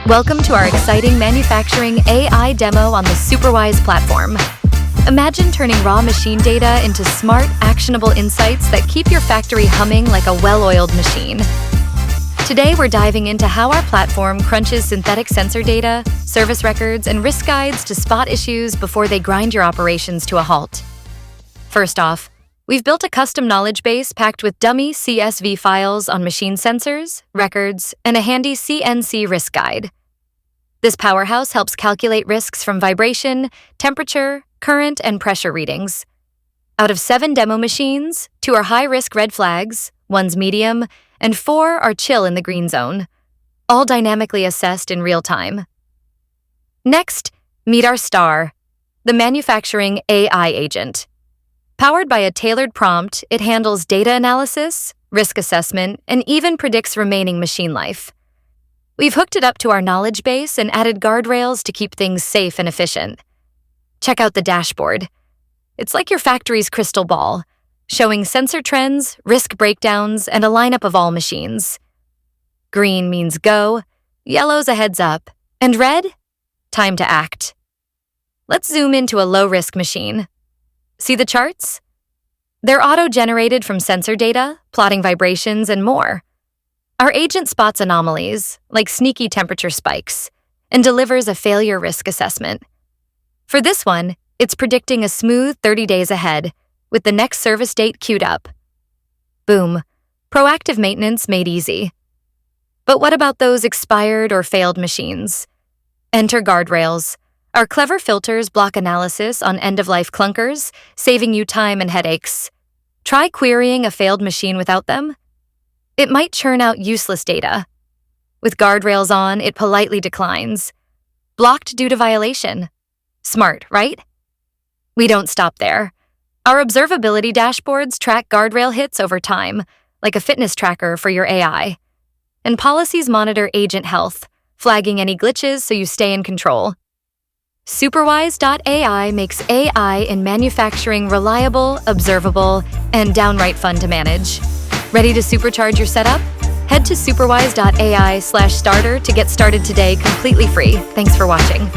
Welcome to our exciting manufacturing AI demo on the SUPERWISE platform. Imagine turning raw machine data into smart, actionable insights that keep your factory humming like a well-oiled machine. Today, we're diving into how our platform crunches synthetic sensor data, service records, and risk guides to spot issues before they grind your operations to a halt. First off, we've built a custom knowledge base packed with dummy CSV files on machine sensors, records, and a handy CNC risk guide. This powerhouse helps calculate risks from vibration, temperature, current, and pressure readings. Out of 7 demo machines, 2 are high-risk red flags, 1's medium, and 4 are chill in the green zone, all dynamically assessed in real time. Next, meet our star, the manufacturing AI agent. Powered by a tailored prompt, it handles data analysis, risk assessment, and even predicts remaining machine life. We've hooked it up to our knowledge base and added guardrails to keep things safe and efficient. Check out the dashboard. It's like your factory's crystal ball, showing sensor trends, risk breakdowns, and a lineup of all machines. Green means go, yellow's a heads up, and red? Time to act. Let's zoom into a low-risk machine. See the charts? They're auto-generated from sensor data, plotting vibrations, and more. Our agent spots anomalies, like sneaky temperature spikes, and delivers a failure risk assessment. For this one, it's predicting a smooth 30 days ahead, with the next service date queued up. Boom, proactive maintenance made easy. But what about those expired or failed machines? Enter guardrails. Our clever filters block analysis on end-of-life clunkers, saving you time and headaches. Try querying a failed machine without them. It might churn out useless data. With guardrails on, it politely declines. Blocked due to violation. Smart, right? We don't stop there. Our observability dashboards track guardrail hits over time, like a fitness tracker for your AI. And policies monitor agent health, flagging any glitches so you stay in control. SUPERWISE.ai makes AI in manufacturing reliable, observable, and downright fun to manage. Ready to supercharge your setup? Head to superwise.ai/starter to get started today completely free. Thanks for watching.